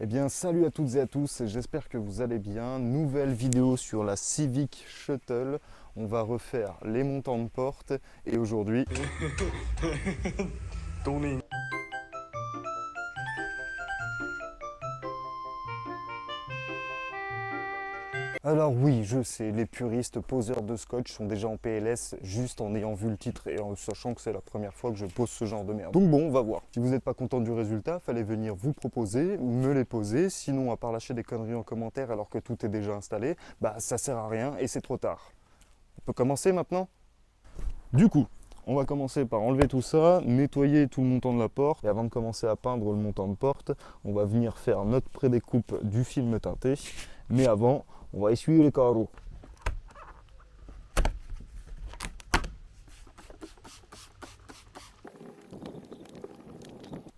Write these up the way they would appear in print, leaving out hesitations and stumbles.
Eh bien, salut à toutes et à tous, j'espère que vous allez bien. Nouvelle vidéo sur la Civic Shuttle. On va refaire les montants de porte et aujourd'hui... Tourner. Alors oui, je sais, les puristes poseurs de scotch sont déjà en PLS juste en ayant vu le titre et en sachant que c'est la première fois que je pose ce genre de merde. Donc bon, on va voir. Si vous n'êtes pas content du résultat, fallait venir vous proposer, me les poser. Sinon, à part lâcher des conneries en commentaire alors que tout est déjà installé, bah ça sert à rien et c'est trop tard. On peut commencer maintenant ? Du coup, on va commencer par enlever tout ça, nettoyer tout le montant de la porte. Et avant de commencer à peindre le montant de porte, on va venir faire notre prédécoupe du film teinté. Mais avant, on va essuyer les carreaux.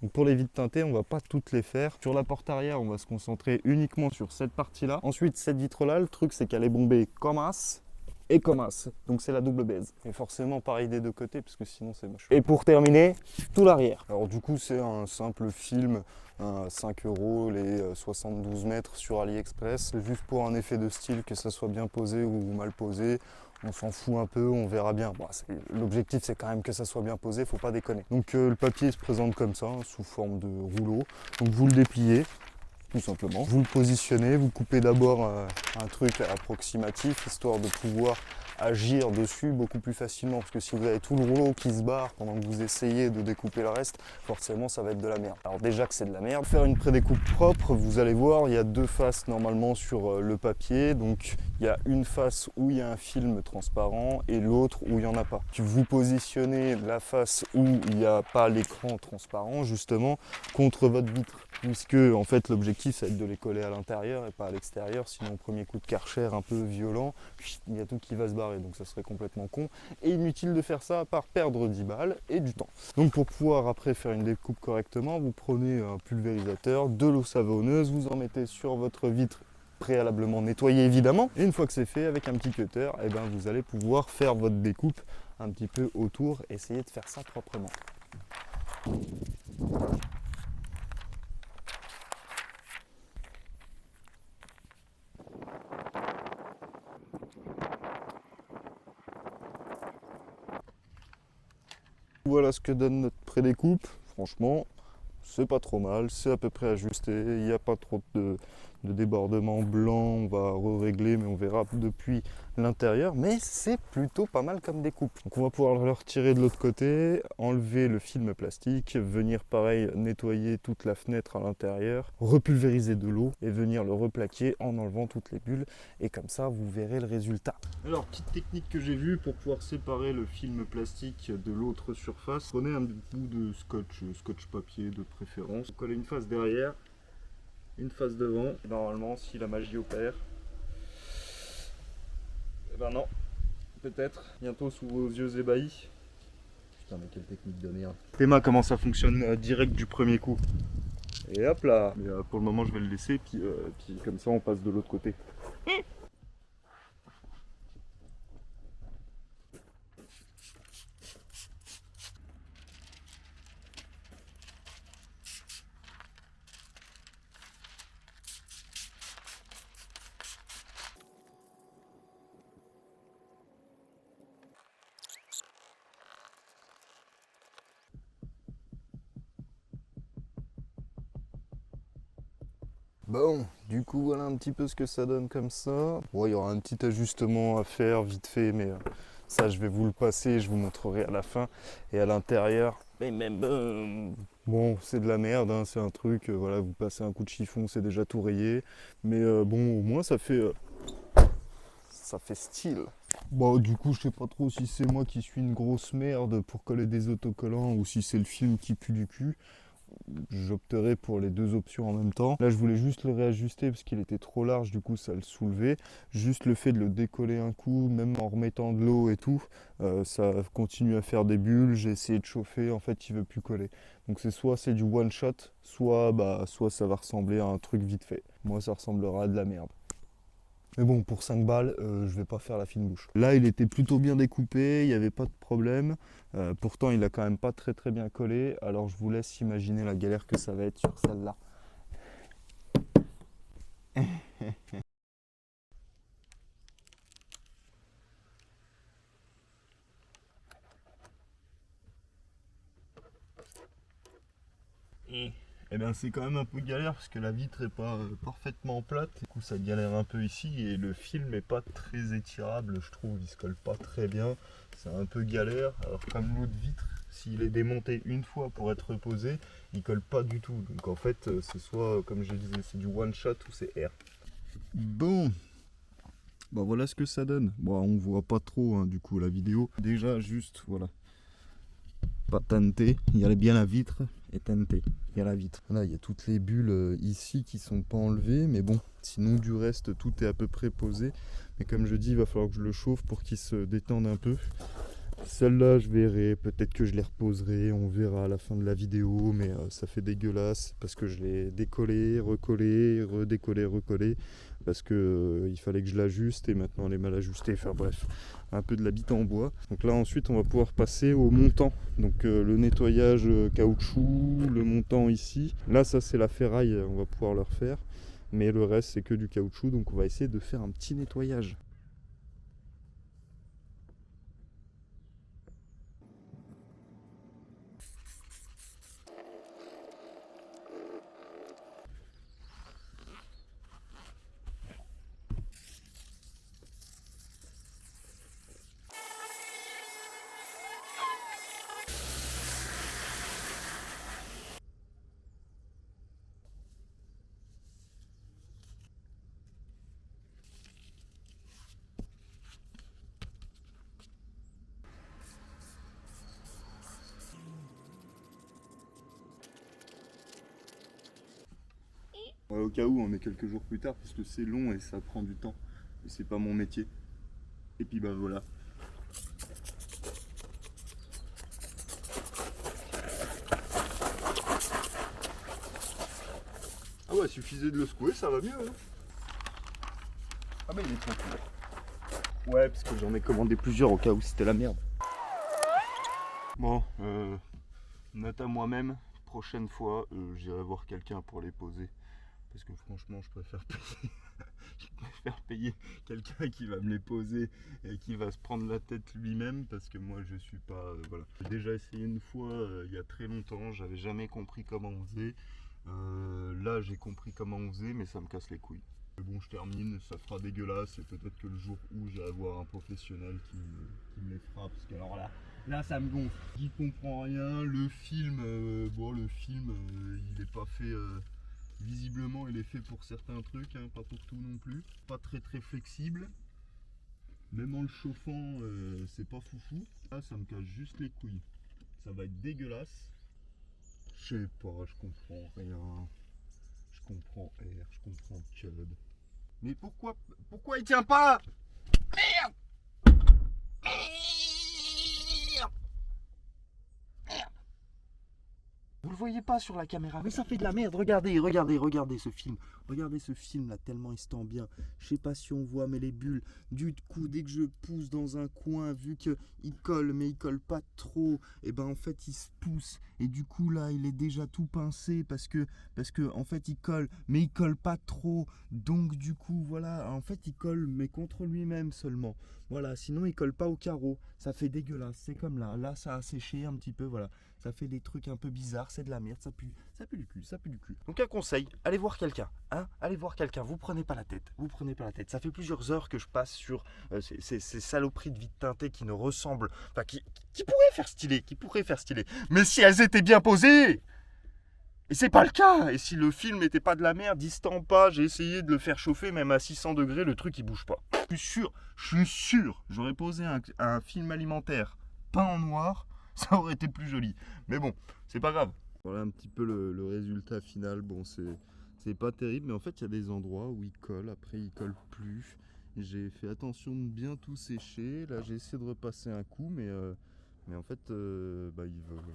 Donc pour les vitres teintées, on ne va pas toutes les faire. Sur la porte arrière, on va se concentrer uniquement sur cette partie-là. Ensuite, cette vitre-là, le truc, c'est qu'elle est bombée comme as et comme as. Donc c'est la double baise. Et forcément, pareil des deux côtés, parce que sinon c'est moche. Et pour terminer, tout l'arrière. Alors du coup, c'est un simple film, 5 € les 72 mètres sur AliExpress. C'est juste pour un effet de style, que ça soit bien posé ou mal posé. On s'en fout un peu, on verra bien. Bon, l'objectif, c'est quand même que ça soit bien posé, faut pas déconner. Donc le papier se présente comme ça, sous forme de rouleau. Donc vous le dépliez, tout simplement. Vous le positionnez, vous coupez d'abord un truc approximatif, histoire de pouvoir agir dessus beaucoup plus facilement. Parce que si vous avez tout le rouleau qui se barre pendant que vous essayez de découper le reste, forcément ça va être de la merde. Alors déjà que c'est de la merde, faire une prédécoupe propre, vous allez voir, il y a deux faces normalement sur le papier. Donc il y a une face où il y a un film transparent et l'autre où il n'y en a pas. Vous positionnez la face où il n'y a pas l'écran transparent justement contre votre vitre. Puisque en fait l'objectif c'est de les coller à l'intérieur et pas à l'extérieur, sinon au premier coup de Karcher un peu violent, il y a tout qui va se barrer, donc ça serait complètement con et inutile de faire ça à part perdre 10 balles et du temps. Donc pour pouvoir après faire une découpe correctement, vous prenez un pulvérisateur, de l'eau savonneuse, vous en mettez sur votre vitre préalablement nettoyée évidemment, et une fois que c'est fait avec un petit cutter, et ben vous allez pouvoir faire votre découpe un petit peu autour, essayer de faire ça proprement. Voilà ce que donne notre prédécoupe. Franchement, c'est pas trop mal, c'est à peu près ajusté, il n'y a pas trop de débordement blanc, on va régler mais on verra depuis l'intérieur, mais c'est plutôt pas mal comme découpe. Donc on va pouvoir le retirer de l'autre côté, enlever le film plastique, venir pareil nettoyer toute la fenêtre à l'intérieur, repulvériser de l'eau et venir le replaquer en enlevant toutes les bulles, et comme ça vous verrez le résultat. Alors petite technique que j'ai vue pour pouvoir séparer le film plastique de l'autre surface, prenez un bout de scotch papier de préférence, collez une face derrière, une face devant. Normalement, si la magie opère, eh ben non, peut-être bientôt sous vos yeux ébahis. Putain, mais quelle technique de merde. Théma, comment ça fonctionne direct du premier coup. Et hop là. Mais, pour le moment, je vais le laisser, puis comme ça, on passe de l'autre côté. Bon, du coup voilà un petit peu ce que ça donne comme ça. Bon, il y aura un petit ajustement à faire vite fait, mais ça je vais vous le passer, je vous montrerai à la fin. Et à l'intérieur, bon c'est de la merde, hein, c'est un truc, voilà, vous passez un coup de chiffon, c'est déjà tout rayé. Mais bon, au moins ça fait style. Bon, du coup, je sais pas trop si c'est moi qui suis une grosse merde pour coller des autocollants ou si c'est le film qui pue du cul. J'opterai pour les deux options en même temps. Là, je voulais juste le réajuster parce qu'il était trop large, du coup, ça le soulevait. Juste le fait de le décoller un coup, même en remettant de l'eau et tout, ça continue à faire des bulles. J'ai essayé de chauffer, en fait, il veut plus coller. Donc, c'est du one shot, soit ça va ressembler à un truc vite fait. Moi, ça ressemblera à de la merde. Mais bon, pour 5 balles, je vais pas faire la fine bouche. Là, il était plutôt bien découpé, il n'y avait pas de problème. Pourtant, il a quand même pas très bien collé. Alors, je vous laisse imaginer la galère que ça va être sur celle-là. là c'est quand même un peu galère parce que la vitre est pas parfaitement plate. Du coup ça galère un peu ici et le film est pas très étirable, je trouve, il se colle pas très bien. C'est un peu galère. Alors comme l'autre vitre, s'il est démonté une fois pour être posé, il colle pas du tout. Donc en fait c'est soit, comme je disais, c'est du one shot ou c'est air. Bon, bah voilà ce que ça donne. Bon, on voit pas trop hein, du coup la vidéo. Déjà juste voilà, pas teinté, il y a bien la vitre et teinté. Il y a la vitre. Là il y a toutes les bulles ici qui sont pas enlevées, mais bon, sinon du reste tout est à peu près posé. Mais comme je dis, il va falloir que je le chauffe pour qu'il se détende un peu. Celle-là je verrai, peut-être que je les reposerai, on verra à la fin de la vidéo, mais ça fait dégueulasse parce que je l'ai décollé, recollé, redécollé, recollé, parce que il fallait que je l'ajuste et maintenant elle est mal ajustée, enfin bref, un peu de l'habitat en bois. Donc là ensuite on va pouvoir passer au montant, donc le nettoyage caoutchouc, le montant ici, là ça c'est la ferraille, on va pouvoir le refaire, mais le reste c'est que du caoutchouc, donc on va essayer de faire un petit nettoyage. Ouais, au cas où, on est quelques jours plus tard, parce que c'est long et ça prend du temps. Et c'est pas mon métier. Et puis bah voilà. Ah ouais, suffisait de le secouer, ça va mieux. Hein. Ah bah il est tranquille. Ouais, parce que j'en ai commandé plusieurs au cas où c'était la merde. Bon, note à moi-même, prochaine fois, j'irai voir quelqu'un pour les poser. Parce que franchement, je préfère payer, je préfère payer quelqu'un qui va me les poser et qui va se prendre la tête lui-même, parce que moi je suis pas. Voilà. J'ai déjà essayé une fois il y a très longtemps, j'avais jamais compris comment on faisait. Là j'ai compris comment on faisait, mais ça me casse les couilles. Mais bon, je termine, ça fera dégueulasse et peut-être que le jour où j'irai voir un professionnel qui me les fera, parce que alors là ça me gonfle. J'y comprends rien, le film, il est pas fait. Visiblement, il est fait pour certains trucs, hein, pas pour tout non plus. Pas très très flexible. Même en le chauffant, c'est pas foufou. Là, ça me casse juste les couilles. Ça va être dégueulasse. Je sais pas, je comprends rien. Je comprends R, je comprends Cud. Mais pourquoi il tient pas? Merde! Vous le voyez pas sur la caméra, mais ça fait de la merde. Regardez ce film. Regardez ce film là, tellement il se tend bien. Je sais pas si on voit, mais les bulles, du coup, dès que je pousse dans un coin, vu qu'il colle, mais il colle pas trop, et ben en fait il se pousse. Et du coup là, il est déjà tout pincé parce que en fait il colle, mais il colle pas trop. Donc du coup, voilà, en fait il colle, mais contre lui-même seulement. Voilà, sinon il colle pas au carreau. Ça fait dégueulasse. C'est comme là. Là, ça a séché un petit peu, voilà. Ça fait des trucs un peu bizarres, c'est de la merde, ça pue du cul, ça pue du cul. Donc un conseil, allez voir quelqu'un, hein, allez voir quelqu'un, vous prenez pas la tête, Ça fait plusieurs heures que je passe sur ces saloperies de vitre teintée qui ne ressemblent, enfin qui pourraient faire stylé, mais si elles étaient bien posées. Et c'est pas le cas. Et si le film n'était pas de la merde, distant pas, j'ai essayé de le faire chauffer, même à 600 degrés, le truc il bouge pas. Je suis sûr, j'aurais posé un film alimentaire peint en noir, ça aurait été plus joli. Mais bon, c'est pas grave. Voilà un petit peu le résultat final. Bon, c'est pas terrible, mais en fait, il y a des endroits où il colle, après il colle plus. J'ai fait attention de bien tout sécher. Là, j'ai essayé de repasser un coup, mais en fait, il veut,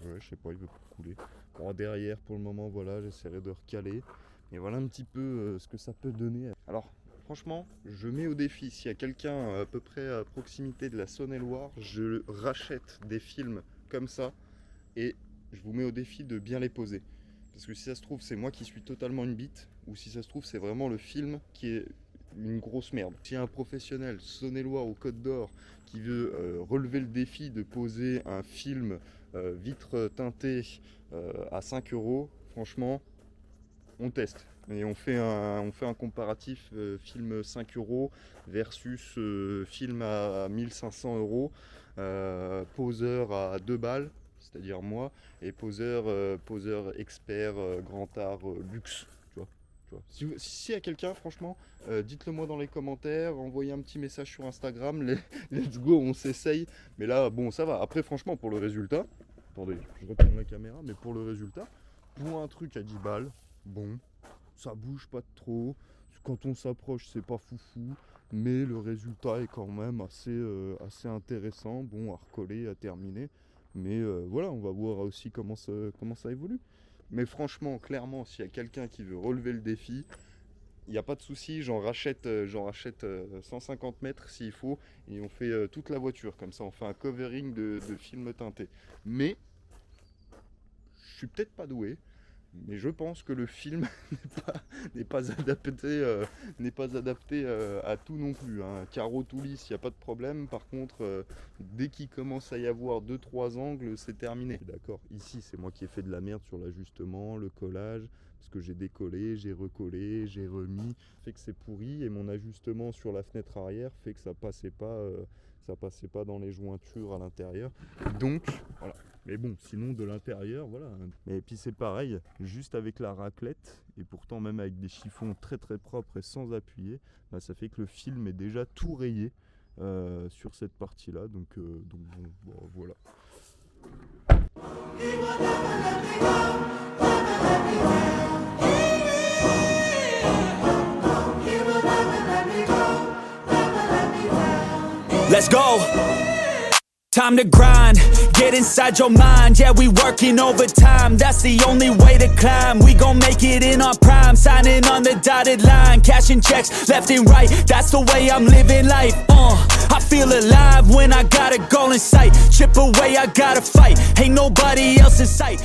ouais, je sais pas, il veut pas couler. Bon, derrière, pour le moment, voilà, j'essaierai de recaler. Et voilà un petit peu ce que ça peut donner. Alors, franchement, je mets au défi, s'il y a quelqu'un à peu près à proximité de la Saône-et-Loire, je rachète des films comme ça et je vous mets au défi de bien les poser. Parce que si ça se trouve, c'est moi qui suis totalement une bite, ou si ça se trouve, c'est vraiment le film qui est une grosse merde. S'il y a un professionnel Saône-et-Loire ou Côte d'Or qui veut relever le défi de poser un film vitre teintée à 5 €, franchement, on teste. Et on fait un comparatif film 5 € versus film à 1500 €, poseur à 2 balles, c'est-à-dire moi, et poseur expert, grand art, luxe. Si y a quelqu'un, franchement, dites-le moi dans les commentaires, envoyez un petit message sur Instagram, let's go, on s'essaye. Mais là, bon, ça va. Après, franchement, pour le résultat, attendez, je retourne la caméra, mais pour le résultat, pour un truc à 10 balles, bon, ça bouge pas trop. Quand on s'approche, c'est pas foufou, mais le résultat est quand même assez intéressant. Bon, à recoller, à terminer. Mais voilà, on va voir aussi comment ça évolue. Mais franchement, clairement, s'il y a quelqu'un qui veut relever le défi, il n'y a pas de souci, j'en rachète 150 mètres s'il faut, et on fait toute la voiture, comme ça on fait un covering de film teinté. Mais, je suis peut-être pas doué, mais je pense que le film n'est pas adapté à tout non plus. Hein. Carreau tout lisse, il n'y a pas de problème. Par contre, dès qu'il commence à y avoir 2-3 angles, c'est terminé. D'accord, ici c'est moi qui ai fait de la merde sur l'ajustement, le collage, parce que j'ai décollé, j'ai recollé, j'ai remis, fait que c'est pourri, et mon ajustement sur la fenêtre arrière fait que ça passait pas dans les jointures à l'intérieur. Donc, voilà. Mais bon, sinon de l'intérieur, voilà. Et puis c'est pareil, juste avec la raclette, et pourtant même avec des chiffons très très propres et sans appuyer, bah, ça fait que le film est déjà tout rayé sur cette partie-là. Donc bon, voilà. Let's go! Time to grind, get inside your mind. Yeah, we working overtime, that's the only way to climb. We gon' make it in our prime, signing on the dotted line. Cashing checks left and right, that's the way I'm living life. I feel alive when I got a goal in sight. Chip away, I gotta fight, ain't nobody else in sight.